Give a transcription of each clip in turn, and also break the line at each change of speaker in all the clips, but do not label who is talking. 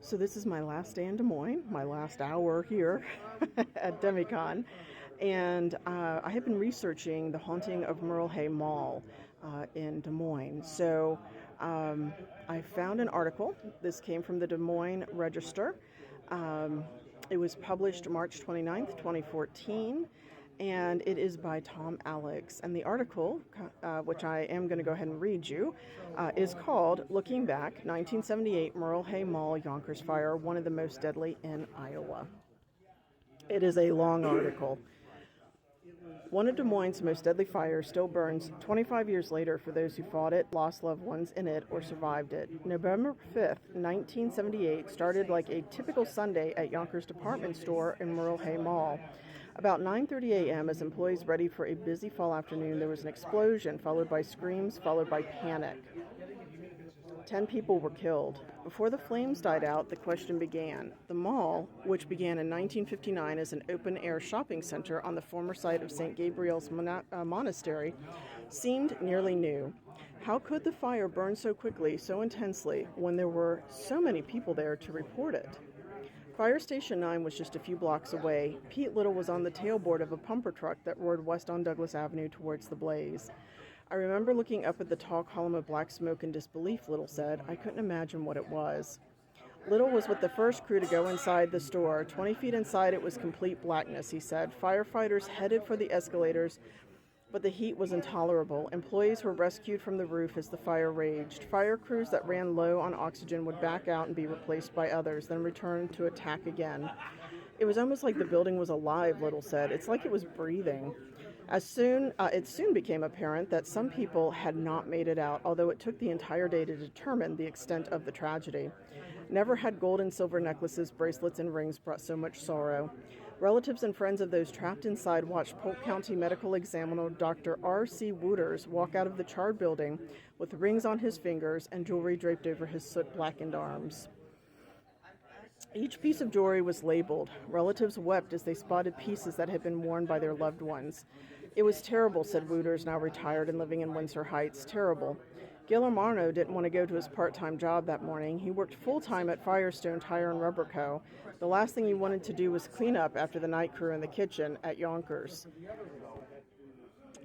So this is my last day in Des Moines, my last hour here at Demicon, and I have been researching the haunting of Merle Hay Mall in Des Moines. So I found an article. This came from the Des Moines Register. It was published March 29th, 2014, and it is by Tom Alex. And the article, which I am going to go ahead and read you, is called Looking Back, 1978 Merle Hay Mall Yonkers Fire, One of the Most Deadly in Iowa. It is a long article. One of Des Moines' most deadly fires still burns 25 years later for those who fought it, lost loved ones in it, or survived it. November 5th, 1978 started like a typical Sunday at Yonkers department store in Merle Hay Mall. About 9:30 a.m., as employees ready for a busy fall afternoon, there was an explosion, followed by screams, followed by panic. 10 people were killed. Before the flames died out, the question began. The mall, which began in 1959 as an open-air shopping center on the former site of St. Gabriel's Monastery, seemed nearly new. How could the fire burn so quickly, so intensely, when there were so many people there to report it? Fire Station 9 was just a few blocks away. Pete Little was on the tailboard of a pumper truck that roared west on Douglas Avenue towards the blaze. I remember looking up at the tall column of black smoke in disbelief, Little said. I couldn't imagine what it was. Little was with the first crew to go inside the store. 20 feet inside, it was complete blackness, he said. Firefighters headed for the escalators, but the heat was intolerable. Employees were rescued from the roof as the fire raged. Fire crews that ran low on oxygen would back out and be replaced by others, then return to attack again. It was almost like the building was alive, Little said. It's like it was breathing. It soon became apparent that some people had not made it out, although it took the entire day to determine the extent of the tragedy. Never had gold and silver necklaces, bracelets, and rings brought so much sorrow. Relatives and friends of those trapped inside watched Polk County Medical Examiner Dr. R.C. Wooters walk out of the charred building with rings on his fingers and jewelry draped over his soot-blackened arms. Each piece of jewelry was labeled. Relatives wept as they spotted pieces that had been worn by their loved ones. It was terrible, said Wooters, now retired and living in Windsor Heights. Terrible. Gil Amarno didn't want to go to his part-time job that morning. He worked full-time at Firestone Tire and Rubber Co. The last thing he wanted to do was clean up after the night crew in the kitchen at Yonkers.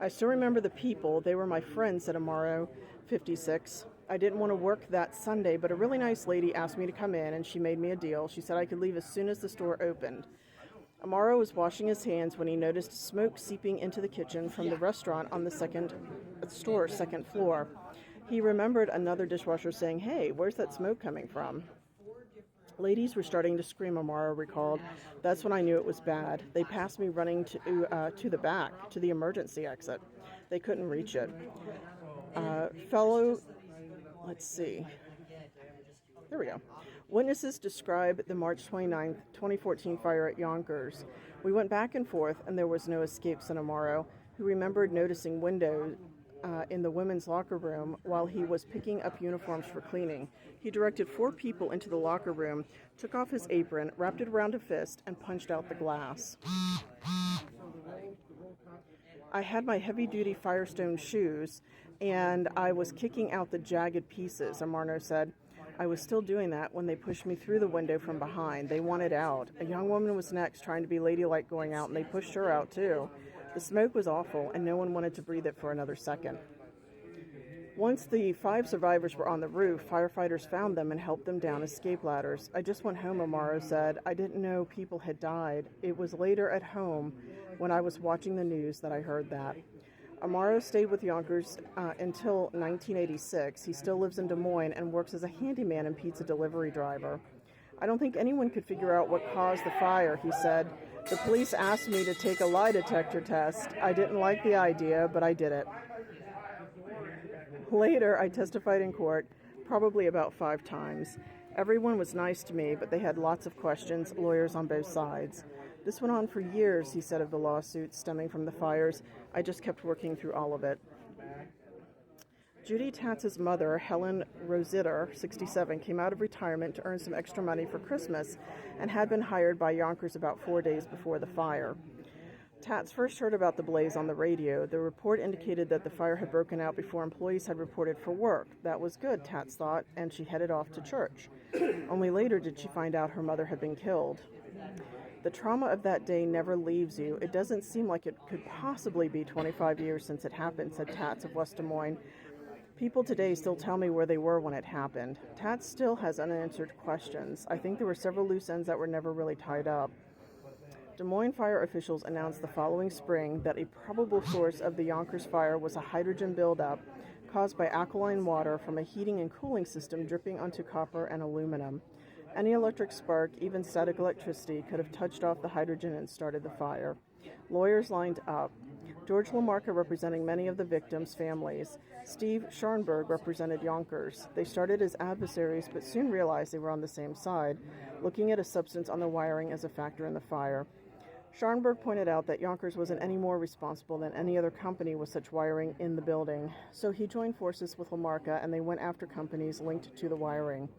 I still remember the people. They were my friends, said Amaro, 56. I didn't want to work that Sunday, but a really nice lady asked me to come in, and she made me a deal. She said I could leave as soon as the store opened. Amaro was washing his hands when he noticed smoke seeping into the kitchen from the restaurant on the store's second floor. He remembered another dishwasher saying, "Hey, where's that smoke coming from?" Ladies were starting to scream, Amaro recalled. That's when I knew it was bad. They passed me running to the back, to the emergency exit. They couldn't reach it. Let's see. There we go. Witnesses describe the March 29th, 2014 fire at Yonkers. We went back and forth, and there was no escape, said Amaro, who remembered noticing windows in the women's locker room while he was picking up uniforms for cleaning. He directed 4 people into the locker room, took off his apron, wrapped it around a fist, and punched out the glass. I had my heavy-duty Firestone shoes, and I was kicking out the jagged pieces, Amarno said. I was still doing that when they pushed me through the window from behind. They wanted out. A young woman was next, trying to be ladylike going out, and they pushed her out, too. The smoke was awful, and no one wanted to breathe it for another second. Once the 5 survivors were on the roof, firefighters found them and helped them down escape ladders. I just went home, Amaro said. I didn't know people had died. It was later at home, when I was watching the news, that I heard that. Amaro stayed with Yonkers until 1986. He still lives in Des Moines and works as a handyman and pizza delivery driver. I don't think anyone could figure out what caused the fire, he said. The police asked me to take a lie detector test. I didn't like the idea, but I did it. Later, I testified in court, probably about 5 times. Everyone was nice to me, but they had lots of questions, lawyers on both sides. This went on for years, he said of the lawsuits stemming from the fires. I just kept working through all of it. Judy Tatz's mother, Helen Rositter, 67, came out of retirement to earn some extra money for Christmas and had been hired by Yonkers about 4 days before the fire. Tats first heard about the blaze on the radio. The report indicated that the fire had broken out before employees had reported for work. That was good, Tats thought, and she headed off to church. Only later did she find out her mother had been killed. The trauma of that day never leaves you. It doesn't seem like it could possibly be 25 years since it happened, said Tats of West Des Moines. People today still tell me where they were when it happened. Tats still has unanswered questions. I think there were several loose ends that were never really tied up. Des Moines fire officials announced the following spring that a probable source of the Yonkers fire was a hydrogen buildup caused by alkaline water from a heating and cooling system dripping onto copper and aluminum. Any electric spark, even static electricity, could have touched off the hydrogen and started the fire. Lawyers lined up. George LaMarca representing many of the victims' families. Steve Scharnberg represented Yonkers. They started as adversaries but soon realized they were on the same side, looking at a substance on the wiring as a factor in the fire. Scharnberg pointed out that Yonkers wasn't any more responsible than any other company with such wiring in the building, so he joined forces with LaMarca and they went after companies linked to the wiring.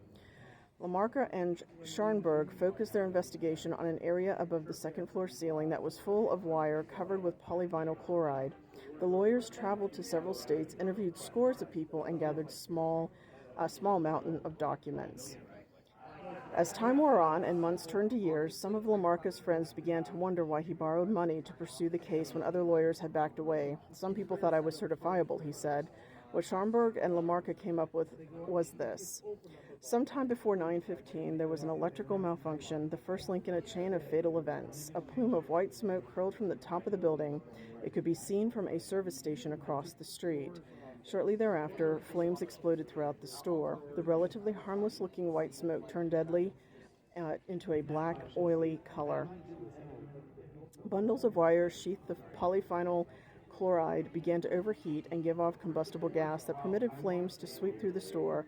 LaMarca and Scharnberg focused their investigation on an area above the second-floor ceiling that was full of wire covered with polyvinyl chloride. The lawyers traveled to several states, interviewed scores of people, and gathered a small mountain of documents. As time wore on and months turned to years, some of LaMarca's friends began to wonder why he borrowed money to pursue the case when other lawyers had backed away. Some people thought I was certifiable, he said. What Scharnberg and LaMarca came up with was this. Sometime before 9:15, there was an electrical malfunction, the first link in a chain of fatal events. A plume of white smoke curled from the top of the building. It could be seen from a service station across the street. Shortly thereafter, flames exploded throughout the store. The relatively harmless-looking white smoke turned deadly into a black, oily color. Bundles of wire sheathed with polyvinyl chloride began to overheat and give off combustible gas that permitted flames to sweep through the store.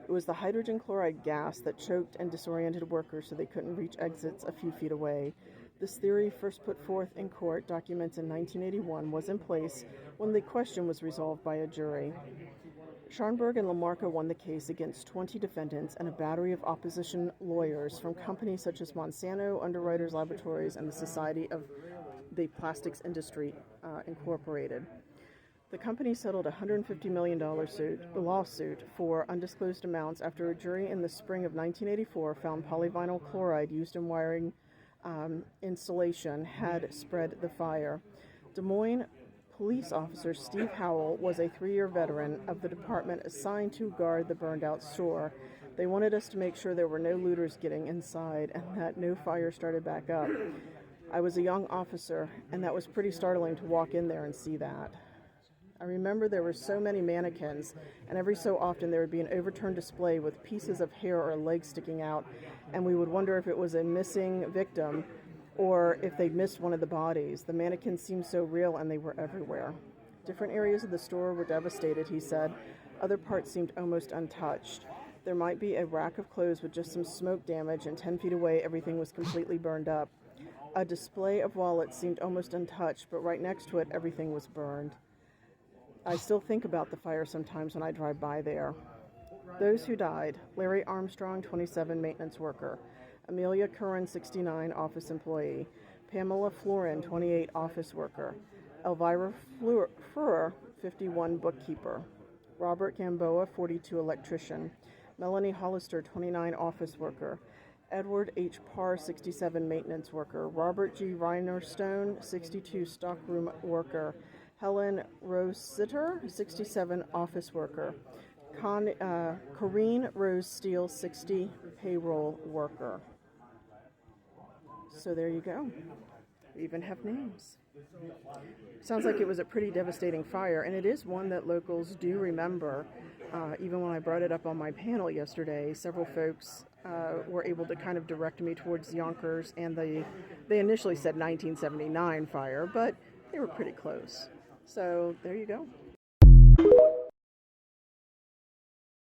It was the hydrogen chloride gas that choked and disoriented workers so they couldn't reach exits a few feet away. This theory, first put forth in court documents in 1981, was in place when the question was resolved by a jury. Scharnberg and LaMarca won the case against 20 defendants and a battery of opposition lawyers from companies such as Monsanto, Underwriters Laboratories, and the Society of the Plastics Industry Incorporated. The company settled a $150 million lawsuit for undisclosed amounts after a jury in the spring of 1984 found polyvinyl chloride used in wiring installation had spread the fire. Des Moines police officer Steve Howell was a 3-year veteran of the department assigned to guard the burned-out store. They wanted us to make sure there were no looters getting inside and that no fire started back up. I was a young officer, and that was pretty startling to walk in there and see that. I remember there were so many mannequins, and every so often there would be an overturned display with pieces of hair or legs sticking out, and we would wonder if it was a missing victim or if they'd missed one of the bodies. The mannequins seemed so real, and they were everywhere. Different areas of the store were devastated, he said. Other parts seemed almost untouched. There might be a rack of clothes with just some smoke damage, and 10 feet away everything was completely burned up. A display of wallets seemed almost untouched, but right next to it everything was burned. I still think about the fire sometimes when I drive by there. Those who died: Larry Armstrong, 27, maintenance worker; Amelia Curran, 69, office employee; Pamela Florin, 28, office worker; Elvira Fuhrer, 51, bookkeeper; Robert Gamboa, 42, electrician; Melanie Hollister, 29, office worker; Edward H. Parr, 67, maintenance worker; Robert G. Reinerstone, 62, stockroom worker; Helen Rositer, 67, office worker; Corrine Rose Steele, 60, payroll worker. So there you go. We even have names. Sounds like it was a pretty devastating fire, and it is one that locals do remember. Even when I brought it up on my panel yesterday, several folks were able to kind of direct me towards Yonkers, and they initially said 1979 fire, but they were pretty close. So there you go.